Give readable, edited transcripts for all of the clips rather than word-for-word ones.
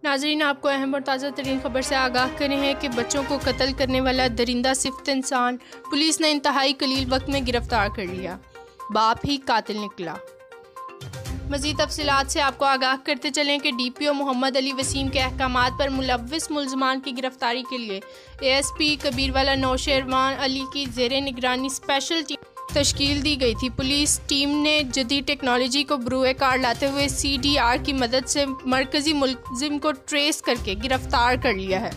नाज़रीन, आपको अहम और ताज़ा तरीन खबर से आगाह करें हैं कि बच्चों को कत्ल करने वाला दरिंदा सिफ्त इंसान पुलिस ने इंतहाई कलील वक्त में गिरफ्तार कर लिया। बाप ही कातिल निकला। मज़ीद तफसीलात से आपको आगाह करते चलें कि DPO मोहम्मद अली वसीम के अहकामात पर मुलव्विस मुल्ज़मान की गिरफ्तारी के लिए ASP कबीरवाला नौशेरवान अली की ज़ेरे निगरानी स्पेशल टीम तश्कील दी गई थी। पुलिस टीम ने जदीद टेक्नोलॉजी को बरूए कार लाते हुए CDR की मदद से मरकज़ी मुलज़िम को ट्रेस करके गिरफ्तार कर लिया है।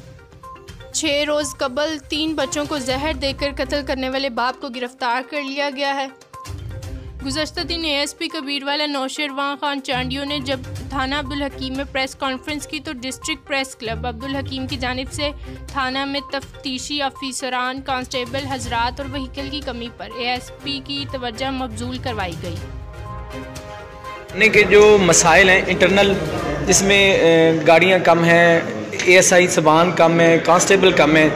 6 रोज़ कबल 3 बच्चों को जहर देकर कत्ल करने वाले बाप को गिरफ्तार कर लिया गया है। गुज़श्ता दिन ASP कबीरवाला नौशेरवान खान चांडियों ने जब थाना अब्दुल हकीम में प्रेस कॉन्फ्रेंस की तो डिस्ट्रिक्ट प्रेस क्लब अब्दुल हकीम की जानिब से थाना में तफ्तीशी अफसरान, कांस्टेबल हजरात और व्हीकल की कमी पर ASP की तवज्जो मबजूल करवाई गई। के जो मसाइल हैं इंटरनल, जिसमें गाड़ियाँ कम हैं, ASI सबान कम है, कांस्टेबल कम है,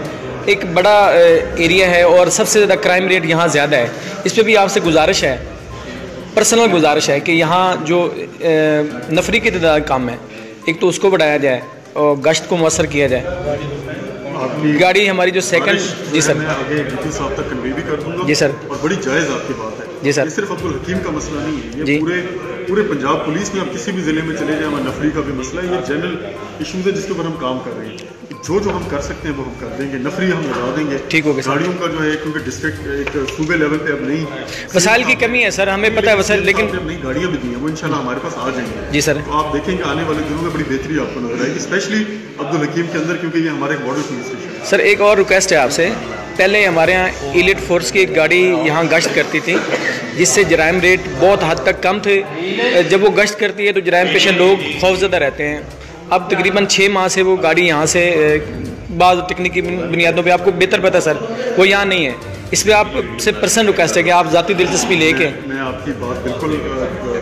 एक बड़ा एरिया है और सबसे ज़्यादा क्राइम रेट यहाँ ज़्यादा है। इस पर भी आपसे गुजारिश है, पर्सनल गुजारिश है कि यहाँ जो नफरी की तादाद कम है, एक तो उसको बढ़ाया जाए और गश्त को मौसर किया जाए। गाड़ी हमारी जो सेकंड, जी सर, आगे DPO साहब तक कन्वे भी कर दूंगा। जी सर, और बड़ी जायज़ आपकी बात है। जी सर, ये सिर्फ अब्दुल हकीम का मसला नहीं है, ये पूरे पंजाब पुलिस में आप किसी भी ज़िले में चले जाएं, वहाँ नफरी का भी मसला है। ये जनरल इशूज़ है जिसके ऊपर हम काम कर रहे हैं। जो हम कर सकते हैं वो हम कर देंगे। नफरी हम लगा देंगे, ठीक हो गया। गाड़ियों का जो है, क्योंकि डिस्ट्रिक्ट एक सूबे लेवल पे अब नहीं, वसाइल की कमी है सर, हमें पता है वसाइल, लेकिन नई गाड़ियाँ भी दी हैं, वो इंशाल्लाह हमारे पास आ जाएंगे। जी सर, तो आप देखेंगे आने वाले दिनों में बड़ी बेहतरी आपको नजर आएगी, स्पेशली अब्दुल हकीम के अंदर, क्योंकि ये हमारे एक मॉडल पुलिस स्टेशन है। सर एक और रिक्वेस्ट है आपसे, पहले हमारे यहाँ एलिट फोर्स की एक गाड़ी यहाँ गश्त करती थी, जिससे जराइम रेट बहुत हद तक कम थे। जब वो गश्त करती है तो जराइम पेशा लोग खौफजदा रहते हैं। अब तकरीबन 6 माह से वो गाड़ी यहाँ से बाद तकनीकी बुनियादों पे, आपको बेहतर पता है सर, वो यहाँ नहीं है। इस पर आपसे पर्सनल रिक्वेस्ट है कि आप ज़ाती दिलचस्पी लेके। मैं आपकी बात बिल्कुल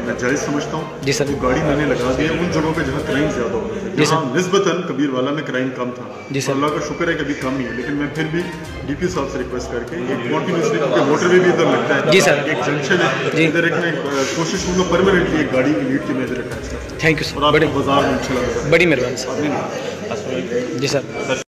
मैं जायज़ समझता हूँ। जी सर, वो गाड़ी मैंने लगा दी है उन जगहों पे जहाँ क्राइम ज़्यादा होता है। जहाँ निस्बतन कबीरवाला में क्राइम कम था, जी सर, अल्लाह का शुक्र है कि अभी कम ही है, लेकिन मैं फिर भी DPO साहब से रिक्वेस्ट करके एक कॉन्टीन्यूसली, क्योंकि मोटरवे भी इधर लगता है, जी सर, एक जंक्शन है इधर, एक मैं कोशिश करूँगा परमानेंटली एक गाड़ी की लीड की मैं इधर रखा है। थैंक यू सर, बड़ी बाजार में इंशाल्लाह, बड़ी मेहरबानी सर। जी सर।